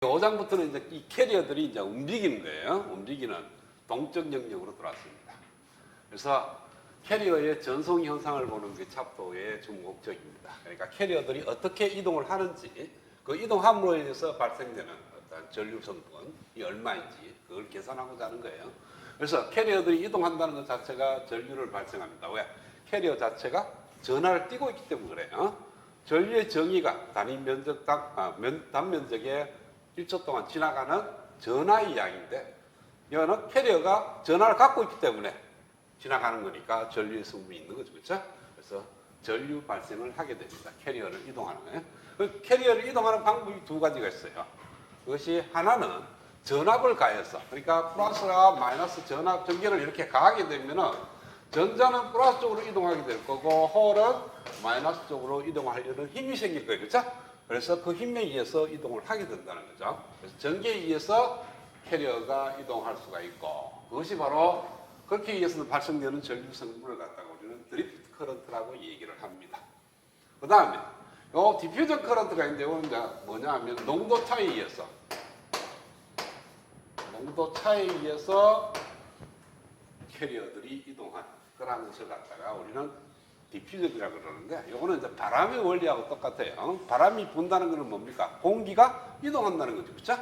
5장부터는 이제 이 캐리어들이 이제 움직이는 거예요. 움직이는 동적 영역으로 들어왔습니다. 그래서 캐리어의 전송 현상을 보는 게 챕터의 주 목적입니다. 그러니까 캐리어들이 어떻게 이동을 하는지, 그 이동함으로 인해서 발생되는 어떤 전류 성분이 얼마인지 그걸 계산하고자 하는 거예요. 그래서 캐리어들이 이동한다는 것 자체가 전류를 발생합니다. 왜? 캐리어 자체가 전하를 띠고 있기 때문에 그래요. 전류의 정의가 단면적의 1초 동안 지나가는 전하의 양인데, 이거는 캐리어가 전하를 갖고 있기 때문에 지나가는 거니까 전류의 성분이 있는 거죠. 그렇죠? 그래서 전류 발생을 하게 됩니다. 캐리어를 이동하는 거예요. 그 캐리어를 이동하는 방법이 두 가지가 있어요. 그것이 하나는 전압을 가해서, 그러니까 플러스와 마이너스 전압 전개를 이렇게 가하게 되면은 전자는 플러스 쪽으로 이동하게 될 거고 홀은 마이너스 쪽으로 이동하려는 힘이 생길 거예요. 그렇죠? 그래서 그 힘에 의해서 이동을 하게 된다는 거죠. 그래서 전기에 의해서 캐리어가 이동할 수가 있고, 그것이 바로 그렇게 의해서 발생되는 전류 성분을 갖다가 우리는 드리프트 커런트라고 얘기를 합니다. 그 다음에 요 디퓨전 커런트가 있는데, 이거는 이제 뭐냐 하면 농도 차에 의해서 캐리어들이 이동하는 그런 것을 갖다가 우리는 디퓨전이라고 그러는데, 이거는 이제 바람의 원리하고 똑같아요. 바람이 분다는 것은 뭡니까? 공기가 이동한다는 거죠. 그렇죠?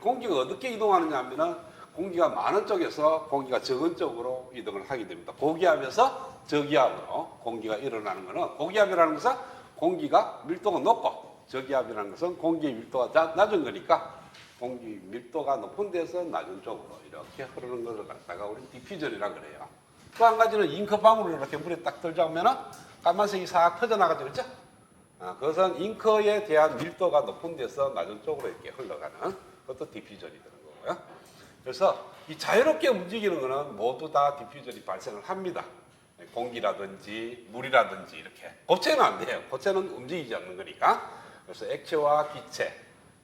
공기가 어떻게 이동하느냐 하면은 공기가 많은 쪽에서 공기가 적은 쪽으로 이동을 하게 됩니다. 고기압에서 저기압으로 공기가 일어나는 것은, 고기압이라는 것은 공기가 밀도가 높고, 저기압이라는 것은 공기의 밀도가 낮은 거니까 공기 밀도가 높은 데서 낮은 쪽으로 이렇게 흐르는 것을 갖다가 우리는 디퓨전이라고 그래요. 또 한 가지는 잉크방울을 이렇게 물에 딱 들자면은 까만색이 싹 퍼져나가죠. 그렇죠? 그것은 잉크에 대한 밀도가 높은 데서 낮은 쪽으로 이렇게 흘러가는 그것도 디퓨전이 되는 거고요. 그래서 이 자유롭게 움직이는 거는 모두 다 디퓨전이 발생을 합니다. 공기라든지 물이라든지 이렇게. 고체는 안 돼요. 고체는 움직이지 않는 거니까. 그래서 액체와 기체,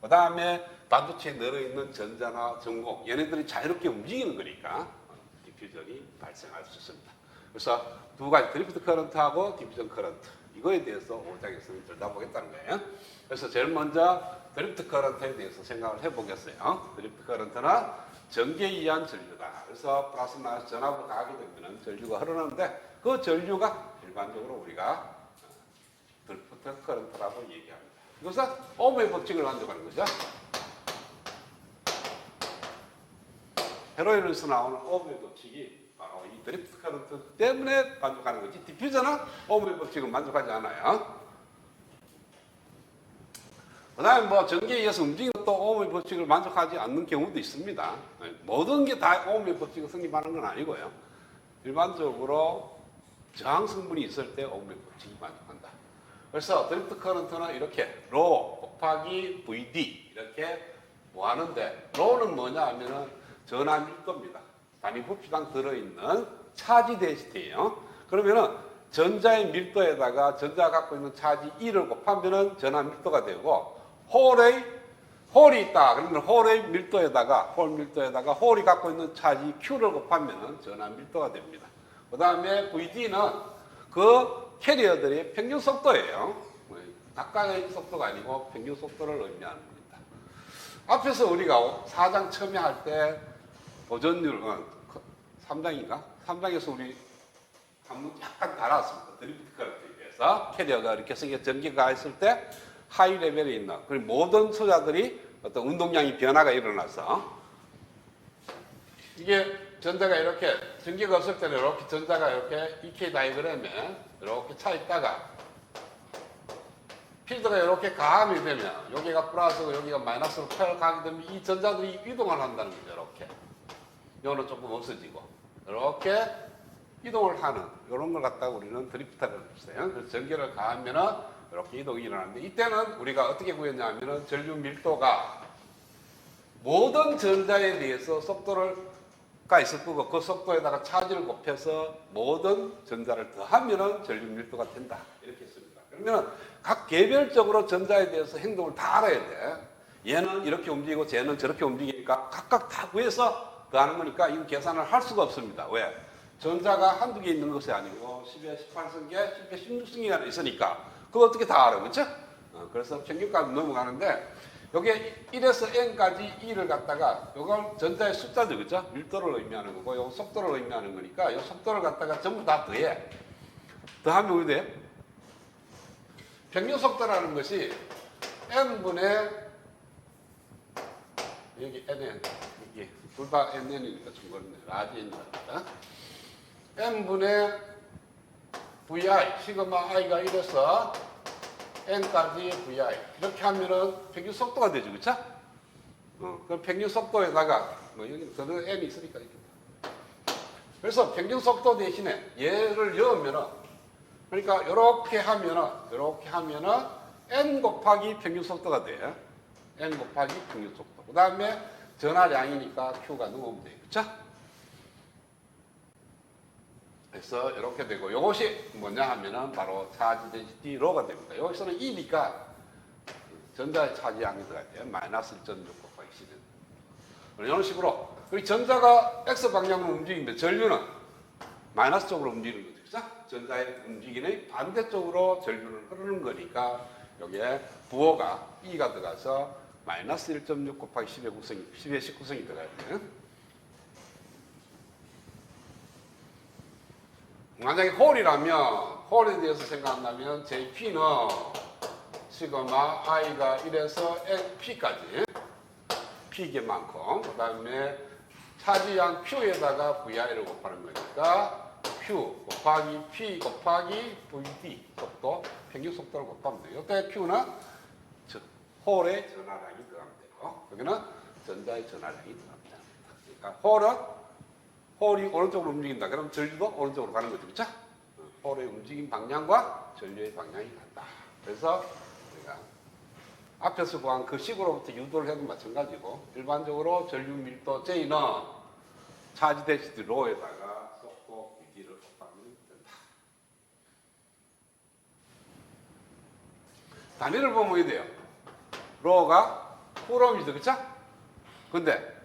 그 다음에 반도체에 늘어있는 전자나 전공, 얘네들이 자유롭게 움직이는 거니까 디퓨전이 발생할 수 있습니다. 그래서 두 가지, 드리프트 커런트하고 디퓨전 커런트, 이거에 대해서 5장에서는 들여다보겠다는 거예요. 그래서 제일 먼저 드리프트 커런트에 대해서 생각을 해보겠어요. 드리프트 커런트는 전기에 의한 전류다. 그래서 플러스 마이너스 전압으로 가게 되면 전류가 흐르는데, 그 전류가 일반적으로 우리가 드리프트 커런트라고 얘기합니다. 이것은 ohm의 법칙을 만족하는 거죠. 헤로인에서 나오는 ohm의 법칙이 바로 이 드리프트 커런트 때문에 만족하는 거지, 디퓨저는 ohm의 법칙은 만족하지 않아요. 그 다음에 뭐 전기에 의해서 움직이는 것도 ohm의 법칙을 만족하지 않는 경우도 있습니다. 모든 게 다 ohm의 법칙을 성립하는 건 아니고요. 일반적으로 저항 성분이 있을 때 ohm의 법칙이 만족한다. 그래서 드리프트 커런트는 이렇게 로 곱하기 VD 이렇게 뭐 하는데, 로는 뭐냐 하면은 전하 밀도입니다. 단위 부피당 들어있는 차지 데시티예요. 그러면은 전자의 밀도에다가 전자가 갖고 있는 차지 E를 곱하면은 전하 밀도가 되고, 홀이 있다. 그러면 홀의 밀도에다가 홀이 갖고 있는 차지 Q를 곱하면은 전하 밀도가 됩니다. 그 다음에 VD는 그 캐리어들의 평균 속도예요. 각각의 속도가 아니고 평균 속도를 의미하는 겁니다. 앞에서 우리가 4장 처음에 할 때 보존율, 3장인가? 3장에서 우리 한번 약간 달았습니다. 드리프트 커런트에 대해서. 캐리어가 이렇게 생겨 전기가 있을 때 하이 레벨에 있는, 그리고 모든 소자들이 어떤 운동량이 변화가 일어나서, 이게 전자가 이렇게, 전기가 없을 때는 이렇게 전자가 이렇게 EK 다이그램에 이렇게 차 있다가 필드가 이렇게 가함이 되면, 여기가 플러스고 여기가 마이너스로 가게 되면 이 전자들이 이동을 한다는 거죠. 이렇게. 요거는 조금 없어지고 이렇게 이동을 하는, 이런 걸 갖다가 우리는 드리프트라고 했어요. 그래서 전기를 가하면은 이렇게 이동이 일어나는데, 이때는 우리가 어떻게 구했냐 하면은 전류 밀도가 모든 전자에 대해서 속도가 있을 거고, 그 속도에다가 차지를 곱해서 모든 전자를 더하면은 전류 밀도가 된다. 이렇게 했습니다. 그러면 각 개별적으로 전자에 대해서 행동을 다 알아야 돼. 얘는 이렇게 움직이고 쟤는 저렇게 움직이니까 각각 다 구해서 더하는 거니까 이거 계산을 할 수가 없습니다. 왜? 전자가 한두 개 있는 것이 아니고 10에 18승계, 10에 16승계가 있으니까 그거 어떻게 다 알아, 그렇죠? 그래서 평균값 넘어가는데, 요게 1에서 n까지 2를 갖다가 요걸 전자의 숫자죠, 그죠? 밀도를 의미하는 거고 요 속도를 의미하는 거니까 요 속도를 갖다가 전부 다 더해. 더하면 어떻게 돼요? 평균 속도라는 것이 n분의 여기 nn 이게 둘 다 nn이니까 좀 그렇네. 라지 n이랍니다. n분의 vi 시그마 i가 1에서 n까지 vi 이렇게 하면은 평균 속도가 되죠, 그렇죠? 그럼 평균 속도에다가 뭐 여기 저는 n이 있으니까 이렇게. 그래서 평균 속도 대신에 얘를 넣으면은 그러니까 이렇게 하면은 n 곱하기 평균 속도가 돼요. n 곱하기 평균 속도. 그 다음에 전하량이니까 q가 넣으면 돼요, 그렇죠? 그래서 이렇게 되고 이것이 뭐냐 하면은 바로 차지 density rho가 됩니다. 여기서는 2니까 전자의 차지량이 들어가야 돼요. 마이너스 1.6 곱하기 10. 이런 식으로 그리고 전자가 x 방향으로 움직이는데 전류는 마이너스 쪽으로 움직이는 거죠. 그죠? 전자의 움직이는 반대쪽으로 전류는 흐르는 거니까 여기에 부호가 2가 들어가서 마이너스 1.6 곱하기 10의 19승이 들어가야 돼요. 만약에 홀이라면 홀에 대해서 생각한다면 JP는 시그마 i가 1에서 p까지 p계만큼 그 다음에 차지량 q에다가 vi를 곱하는 거니까 q 곱하기 p 곱하기 vd 속도 평균 속도를 곱하면 돼요. 이때 q는 홀의 전하량이 들어가면 되고 여기는 전자의 전하량이 들어갑니다. 그러니까 홀이 오른쪽으로 움직인다. 그럼 전류도 오른쪽으로 가는 거죠. 그렇죠? 홀의 움직임 방향과 전류의 방향이 같다. 그래서 우리가 앞에서 구한 그 식으로부터 유도를 해도 마찬가지고 일반적으로 전류 밀도 J는 차지 데시티 로에다가 속도 Vd를 곱하면 된다. 단위를 보면 어떻게 돼요? 로가 쿠럼이죠. 그렇죠? 근데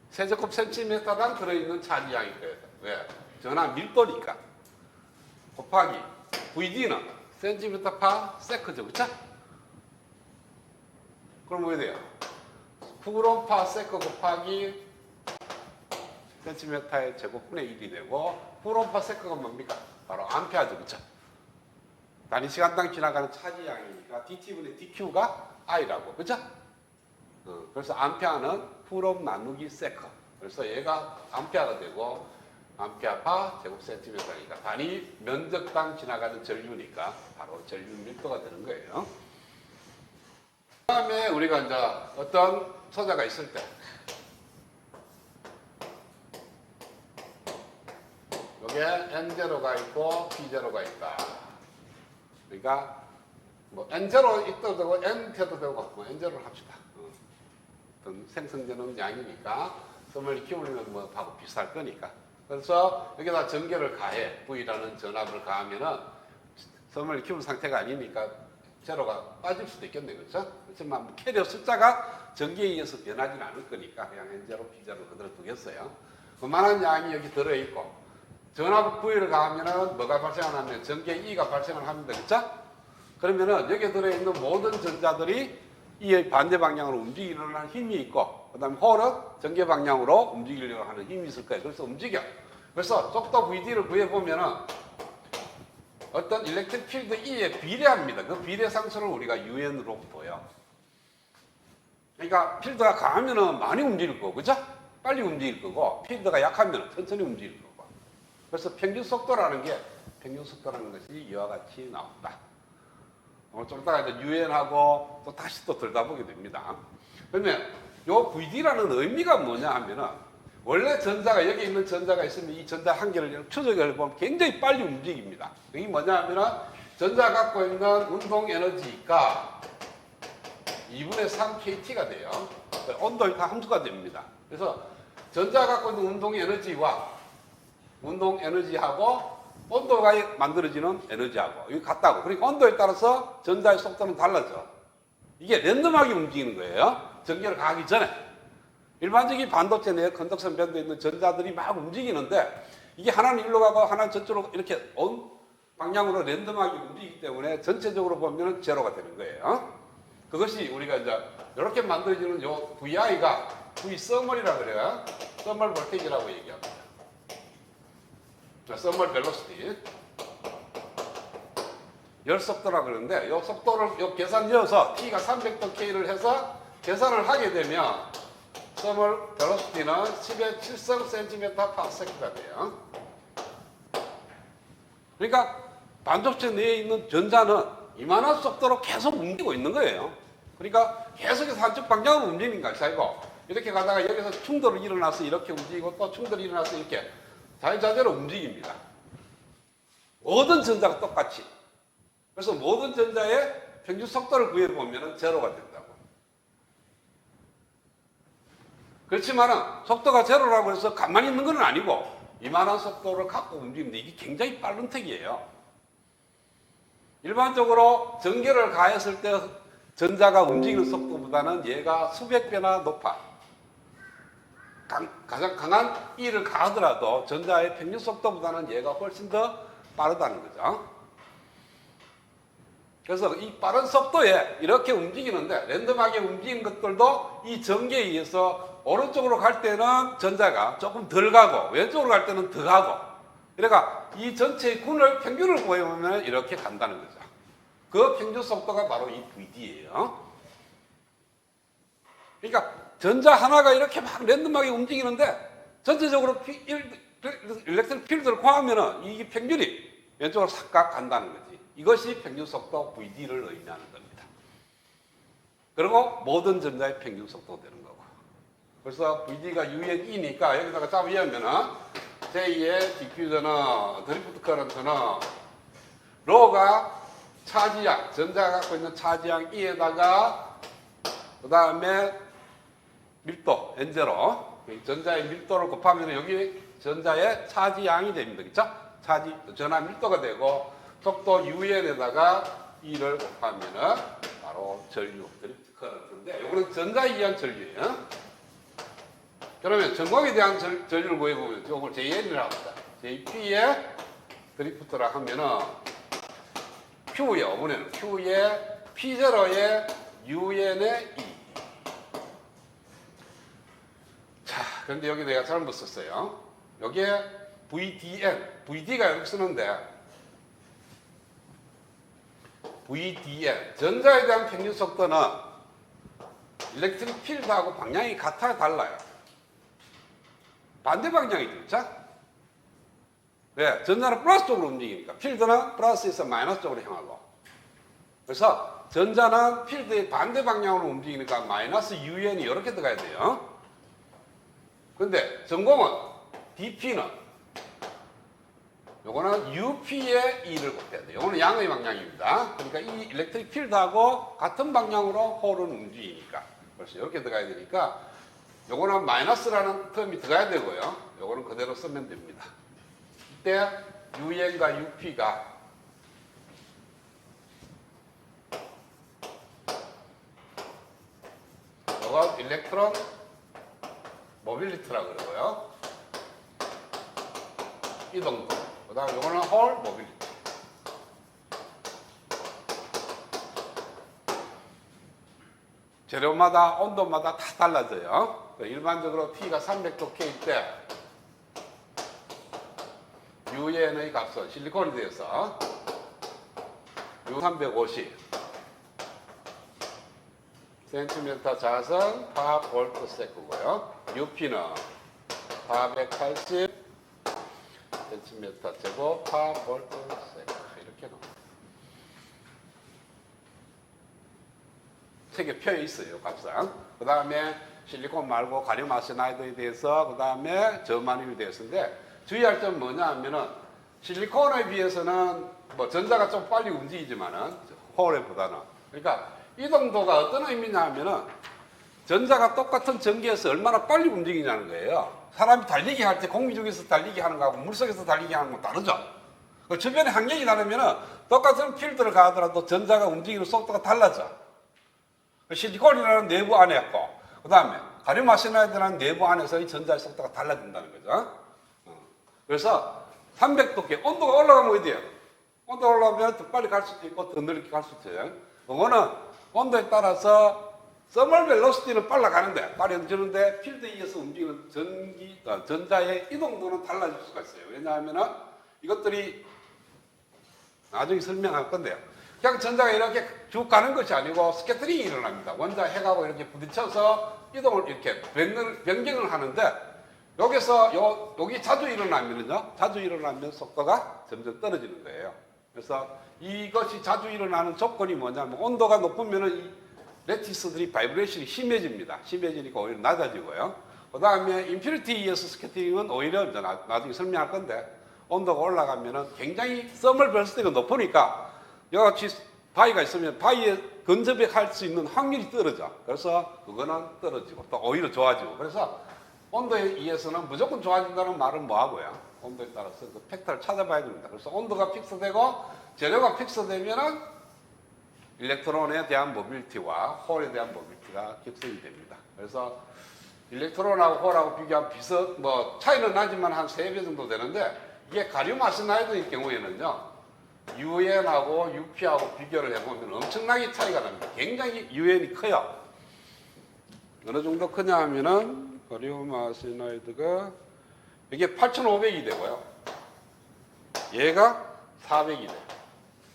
세제곱 센티미터당 들어있는 차지량일 거예요. 왜? 전하 밀도니까. 곱하기 VD는 센티미터 파 세크죠. 그쵸? 그럼 뭐 해야 돼요? 쿠론 파 세크 곱하기 센티미터의 제곱분의 1이 되고 쿠론 파 세크가 뭡니까? 바로 암페어죠. 그쵸? 단위 시간당 지나가는 차지량이니까 dt분의 dq가 i라고. 그쵸? 그래서 암페어는 쿠롬 나누기 세커. 그래서 얘가 암페어가 되고 암페어파 제곱 센티미터니까 단위 면적당 지나가는 전류니까 바로 전류 밀도가 되는 거예요. 그 다음에 우리가 이제 어떤 소자가 있을 때 여기에 N0가 있고 P0가 있다. 그러니까 뭐 N0 있어도 되고 N0도 되고 뭐 N0를 합시다. 생성되는 양이니까 선을 키우려면 뭐 하고 비쌀 거니까. 그래서 여기다 전개를 가해 V라는 전압을 가하면은 선을 키운 상태가 아니니까 제로가 빠질 수도 있겠네, 그렇죠? 그렇지만 캐리어 숫자가 전개에 의해서 변하지는 않을 거니까 그냥 N0, P0 그대로 두겠어요. 그만한 양이 여기 들어있고 전압 V를 가하면은 뭐가 발생하냐면 전개 E가 발생을 합니다, 그렇죠? 그러면은 여기에 들어있는 모든 전자들이 이 반대 방향으로 움직이려는 힘이 있고 그 다음에 홀은 전개 방향으로 움직이려고 하는 힘이 있을 거예요. 그래서 움직여. 그래서 속도 VD를 구해보면은 어떤 일렉트릭 필드 E에 비례합니다. 그 비례 상수를 우리가 UN으로 둬요. 그러니까 필드가 강하면은 많이 움직일 거고, 그죠? 빨리 움직일 거고, 필드가 약하면 천천히 움직일 거고. 그래서 평균 속도라는 것이 이와 같이 나온다. 좀 이따가 이제 UN하고 또 다시 또 들다보게 됩니다. 그러면 요 VD라는 의미가 뭐냐 하면은 원래 전자가 여기 있는 전자가 있으면 이 전자 한 개를 추적을 보면 굉장히 빨리 움직입니다. 이게 뭐냐 하면은 전자가 갖고 있는 운동 에너지가 2분의 3kT가 돼요. 온도의 함수가 됩니다. 그래서 전자가 갖고 있는 운동 에너지하고 온도가 만들어지는 에너지하고 이게 같다고. 그러니까 온도에 따라서 전자의 속도는 달라져. 이게 랜덤하게 움직이는 거예요. 전개를 가기 전에. 일반적인 반도체 내에 컨덕션 밴드에 있는 전자들이 막 움직이는데 이게 하나는 일로 가고 하나는 저쪽으로 이렇게 온 방향으로 랜덤하게 움직이기 때문에 전체적으로 보면 제로가 되는 거예요. 그것이 우리가 이제 이렇게 만들어지는 요 VI가 V 서멀이라 그래요. 서멀 볼테이지라고 얘기합니다. 서멀 벨로시티. 열 속도라 그러는데 요 속도를 요 계산 이어서 T가 300도 K를 해서 계산을 하게 되면 서멀 벨로시티는 10의 7cm/s가 돼요. 그러니까 반도체 내에 있는 전자는 이만한 속도로 계속 움직이고 있는 거예요. 그러니까 계속해서 한쪽 방향으로 움직이는 것이 아니고 이렇게 가다가 여기서 충돌이 일어나서 이렇게 움직이고 또 충돌이 일어나서 이렇게 자유자재로 움직입니다. 모든 전자가 똑같이. 그래서 모든 전자의 평균 속도를 구해보면 제로가 된다고. 그렇지만 속도가 제로라고 해서 가만히 있는 건 아니고 이만한 속도를 갖고 움직이는데 이게 굉장히 빠른 턱이에요. 일반적으로 전개를 가했을 때 전자가 움직이는 속도보다는 얘가 수백 배나 높아. 가장 강한 E를 가하더라도 전자의 평균 속도보다는 얘가 훨씬 더 빠르다는 거죠. 그래서 이 빠른 속도에 이렇게 움직이는데 랜덤하게 움직이는 것들도 이 전개에 의해서 오른쪽으로 갈 때는 전자가 조금 덜 가고 왼쪽으로 갈 때는 더 가고 그러니까 이 전체의 균을 평균을 구해보면 이렇게 간다는 거죠. 그 평균 속도가 바로 이 VD예요. 그러니까 전자 하나가 이렇게 막 랜덤하게 움직이는데 전체적으로 일렉트릭 필드를 구하면은 이 평균이 왼쪽으로 싹 간다는 거지. 이것이 평균 속도 VD를 의미하는 겁니다. 그리고 모든 전자의 평균 속도가 되는 거고. 그래서 VD가 UNE니까 여기다가 잡으면은 제2의 디퓨저는 드리프트 커런트는 로가 차지양, 전자가 갖고 있는 차지양 E에다가 그 다음에 밀도, N0 전자의 밀도를 곱하면 여기 전자의 차지양이 됩니다. 그렇죠? 전하 밀도가 되고 속도 UN에다가 E를 곱하면은 바로 전류, 드리프트 커런트인데 이거는 전자에 의한 전류예요. 그러면 전공에 대한 전류를 구해보면 이걸 JN이라고 합니다. JP의 드리프트라 하면은 Q의 어머니는 Q의 P0의 UN의 E. 자, 그런데 여기 내가 잘못 썼어요. 여기에 VDN, VD가 이렇게 쓰는데 VDN, 전자에 대한 평균 속도는 일렉트릭 필드하고 방향이 같아야 달라요. 반대 방향이죠, 그렇죠? 왜? 전자는 플러스 쪽으로 움직이니까 필드는 플러스에서 마이너스 쪽으로 향하고 그래서 전자는 필드의 반대 방향으로 움직이니까 마이너스 UN이 이렇게 들어가야 돼요. 근데 전공은 DP는 요거는 UP의 E를 곱해야 돼요. 요거는 양의 방향입니다. 그러니까 이 일렉트릭 필드하고 같은 방향으로 홀은 움직이니까 그래서 이렇게 들어가야 되니까 요거는 마이너스라는 텀이 들어가야 되고요. 요거는 그대로 쓰면 됩니다. 이때 UN과 UP가 요건 일렉트론 모빌리티라고 그러고요. 이동도. 그 다음 요거는 홀 모빌리티. 재료마다 온도마다 다 달라져요. 일반적으로 T가 300도 K 때 UN의 값은 실리콘에 대해서 U350 센티미터 자선 파 볼트 세크고요. UP는 480 센티미터 제곱 파 볼트 세크 이렇게 나옵니다. 책에 펴 있어요, 값상. 그 다음에 실리콘 말고 가륨 아세나이드에 대해서 그 다음에 저마늄에 대해서인데 주의할 점은 뭐냐 하면은 실리콘에 비해서는 뭐 전자가 좀 빨리 움직이지만은 홀에보다는 그러니까 이동도가 어떤 의미냐 하면은 전자가 똑같은 전기에서 얼마나 빨리 움직이냐는 거예요. 사람이 달리기 할 때 공기 중에서 달리기 하는 거하고 물속에서 달리기 하는 건 다르죠. 그 주변에 환경이 다르면은 똑같은 필드를 가더라도 전자가 움직이는 속도가 달라져. 실리콘이라는 내부 안에 있고 그 다음에 가륨 아세나이드라는 내부 안에서의 전자의 속도가 달라진다는 거죠. 그래서 300도 온도가 올라가면 어디 돼요? 온도가 올라가면 더 빨리 갈 수도 있고 더 늦게 갈 수도 있어요. 그거는 온도에 따라서 서멀 벨로시티는 빨라가는데 빠려지는데 필드에 의해서 움직이는 전자의 이동도는 달라질 수가 있어요. 왜냐하면 이것들이 나중에 설명할 건데요. 그냥 전자가 이렇게 쭉 가는 것이 아니고 스캐터링이 일어납니다. 원자 핵하고 이렇게 부딪혀서 이동을 이렇게 변경을 하는데 여기서 여기 자주 일어나면 속도가 점점 떨어지는 거예요. 그래서 이것이 자주 일어나는 조건이 뭐냐면 온도가 높으면은 이 레티스들이 바이브레이션이 심해집니다. 심해지니까 오히려 낮아지고요. 그 다음에 인피니티 ES 스캐터링은 오히려 이제 나중에 설명할 건데 온도가 올라가면은 굉장히 서멀 벨로시티가 높으니까 여기같이 바위가 있으면 바위에 근접할 수 있는 확률이 떨어져. 그래서 그거는 떨어지고 또 오히려 좋아지고. 그래서 온도에 의해서는 무조건 좋아진다는 말은 뭐하고요. 온도에 따라서 그 팩터를 찾아봐야 됩니다. 그래서 온도가 픽스되고 재료가 픽스되면은 일렉트론에 대한 모빌리티와 홀에 대한 모빌리티가 격성이 됩니다. 그래서 일렉트론하고 홀하고 비교하면 차이는 나지만 한 3배 정도 되는데 이게 가륨 아세나이드의 경우에는요. UN하고 UP하고 비교를 해보면 엄청나게 차이가 납니다. 굉장히 UN이 커요. 어느 정도 크냐 하면은 가륨 아세나이드가 이게 8,500이 되고요. 얘가 400이 돼요.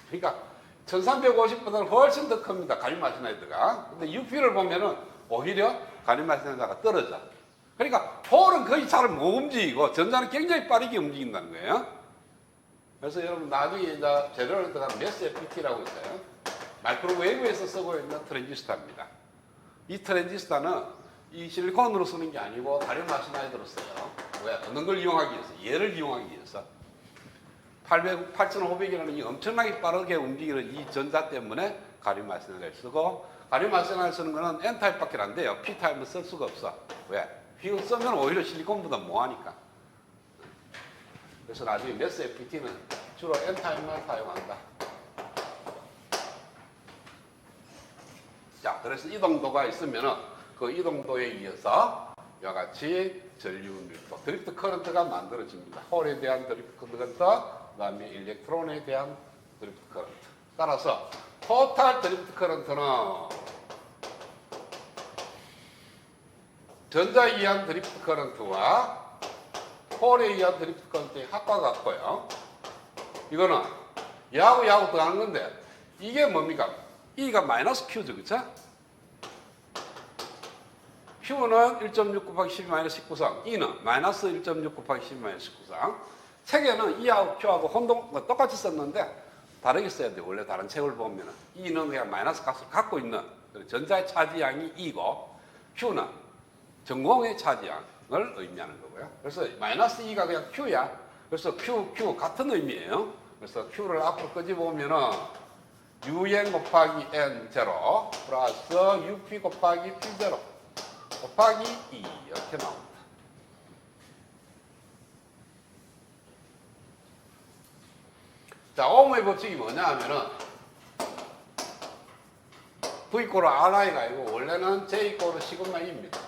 그러니까 1350보다는 훨씬 더 큽니다. 가륨 아세나이드가. 근데 UP를 보면은 오히려 가륨 아세나이드가 떨어져. 그러니까 홀은 거의 잘 못 움직이고 전자는 굉장히 빠르게 움직인다는 거예요. 그래서 여러분 나중에 이제 재료를 들어간 매스 FET라고 있어요. 마이크로웨이브에서 쓰고 있는 트랜지스터입니다. 이 트랜지스터는 이 실리콘으로 쓰는 게 아니고 가륨 아세나이드로 써요. 왜? 어느 걸 이용하기 위해서? 얘를 이용하기 위해서. 8,500이라는 이 엄청나게 빠르게 움직이는 이 전자 때문에 가륨 아세나이드를 쓰고 가륨 아세나이드 쓰는 거는 N타입밖에 안 돼요. P타입은 쓸 수가 없어. 왜? P 쓰면 오히려 실리콘보다 뭐하니까. 그래서 나중에 매스 FET는 주로 N타입만 사용한다. 자, 그래서 이동도가 있으면은 그 이동도에 의해서 이와 같이 전류 밀도, 드리프트 커런트가 만들어집니다. 홀에 대한 드리프트 커런트, 그 다음에 일렉트론에 대한 드리프트 커런트. 따라서 토탈 드리프트 커런트는 전자에 의한 드리프트 커런트와 홀에 의한 드리프트 커런트의 합과 같고요. 이거는 얘하고 더하는 건데 이게 뭡니까? E가 마이너스 Q죠, 그쵸? Q는 1.6 곱하기 10 마이너스 19상, E는 마이너스 1.6 곱하기 10 마이너스 19상. 책에는 E하고 Q하고 똑같이 썼는데 다르게 써야 돼요. 원래 다른 책을 보면은 E는 그냥 마이너스 값을 갖고 있는 전자의 차지량이 E고 Q는 전공의 차지량을 의미하는 거고요. 그래서 마이너스 E가 그냥 Q야. 그래서 Q 같은 의미예요. 그래서 Q를 앞으로 끄집어보면은 UN 곱하기 N0 플러스 UP 곱하기 P0 곱하기 E 이렇게 나옵니다. 자, 오음의 법칙이 뭐냐 하면은 V 이꼬르 RI가 아니고 원래는 J 이꼬르 시그마 E입니다.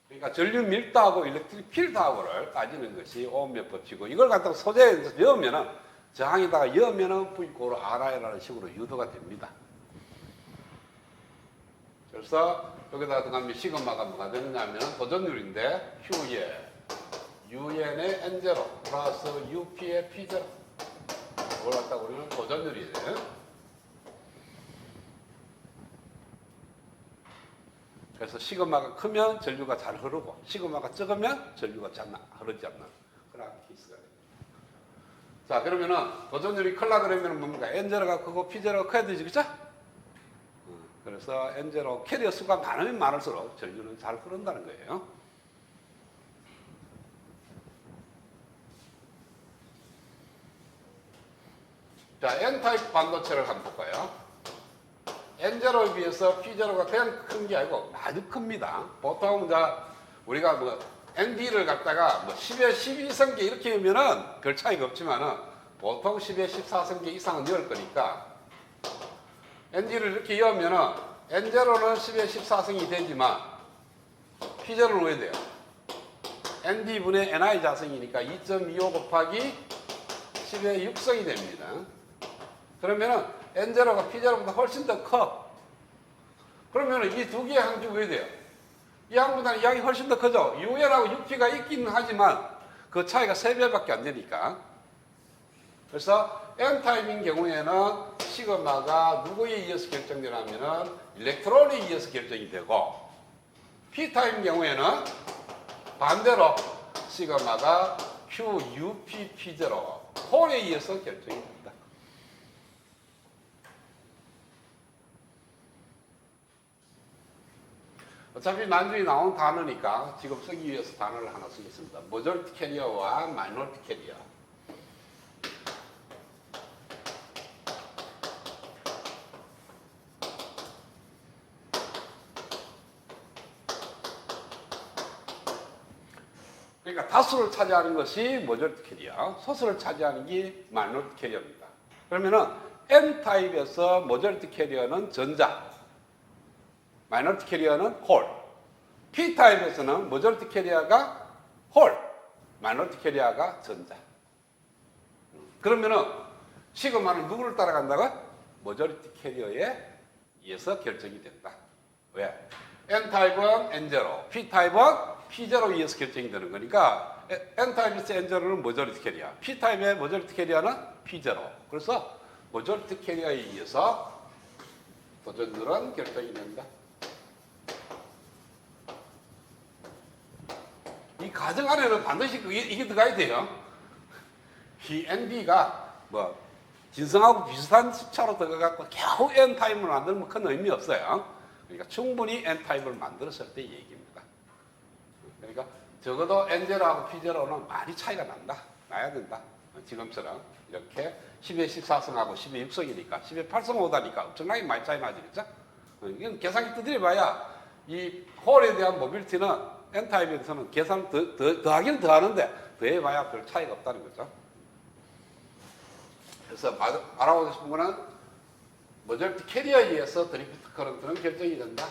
그러니까 전류 밀도하고 일렉트릭 필드하고를 따지는 것이 오음의 법칙이고 이걸 갖다가 소재에 넣으면은 저항에다가 넣으면은 V 이꼬르 RI라는 식으로 유도가 됩니다. 그래서 여기다가 들어가면 시그마가 뭐가 되느냐 하면 도전율인데 Q에 UN의 N0 플러스 UP의 P0 이걸 갖다가 우리는 도전율이에요. 그래서 시그마가 크면 전류가 잘 흐르고 시그마가 적으면 전류가 잘 흐르지 않는 그런 케이스가 됩니다. 자, 그러면은 도전율이 크려 그러면 뭡니까? N0가 크고 P0가 커야 되지, 그쵸? 그래서 N0 캐리어 수가 많으면 많을수록 전류는 잘 흐른다는 거예요. 자, N타입 반도체를 한번 볼까요? N0에 비해서 P0가 그냥 큰 게 아니고 아주 큽니다. 보통 이제 우리가 ND를 갖다가 10에 12성계 이렇게 하면은 별 차이가 없지만은 보통 10에 14성계 이상은 넣을 거니까 ND를 이렇게 넣으면은 N0는 10에 14성이 되지만 P0는 왜 돼요? ND분의 NI 자성이니까 2.25 곱하기 10에 6성이 됩니다. 그러면은 N0가 P0보다 훨씬 더 커. 그러면 이 두 개의 항 중에 돼요. 이 항보다는 이 항이 훨씬 더 크죠. UN하고 UP가 있기는 하지만 그 차이가 3배밖에 안 되니까. 그래서 N타입인 경우에는 시그마가 누구에 의해서 결정되냐면은 일렉트론에 의해서 결정이 되고, P타입인 경우에는 반대로 시그마가 QUP P0 홀에 의해서 결정이 됩니다. 어차피 나중에 나온 단어니까 지금 쓰기 위해서 단어를 하나 쓰겠습니다. 모조리티 캐리어와 마이너리티 캐리어. 그러니까 다수를 차지하는 것이 모조리티 캐리어, 소수를 차지하는 게 마이너리티 캐리어입니다. 그러면은 N타입에서 모조리티 캐리어는 전자, 마이너리티 캐리어는 홀. P타입에서는 모조리티 캐리어가 홀, 마이너리티 캐리어가 전자. 그러면은 시그마는 누구를 따라간다고? 모조리티 캐리어에 의해서 결정이 된다. 왜? N타입은 N0, P타입은 P0에 의해서 결정이 되는 거니까 N타입에서 N0는 모조리티 캐리어, P타입의 모조리티 캐리어는 P0. 그래서 모조리티 캐리어에 의해서 도전들은 결정이 된다. 이 가정 안에는 반드시 이게 들어가야 돼요. 이 NB가 뭐 진성하고 비슷한 숫자로 들어가고 겨우 N타입을 만들면 큰 의미 없어요. 그러니까 충분히 N타입을 만들었을 때 얘기입니다. 그러니까 적어도 N0하고 P0는 많이 차이가 나야 된다. 지금처럼 이렇게 10의 14성하고 10의 6성이니까 10의 8성 오다니까 엄청나게 많이 차이 나지, 그렇죠? 이건 계산기 두드려봐야 이 홀에 대한 모빌티는 N타입에서는 계산 더하기는 더하는데 더해봐야 별 차이가 없다는 거죠. 그래서 알아보고 싶은 거는 모조리티 캐리어에 의해서 드리프트 커런트는 결정이 된다.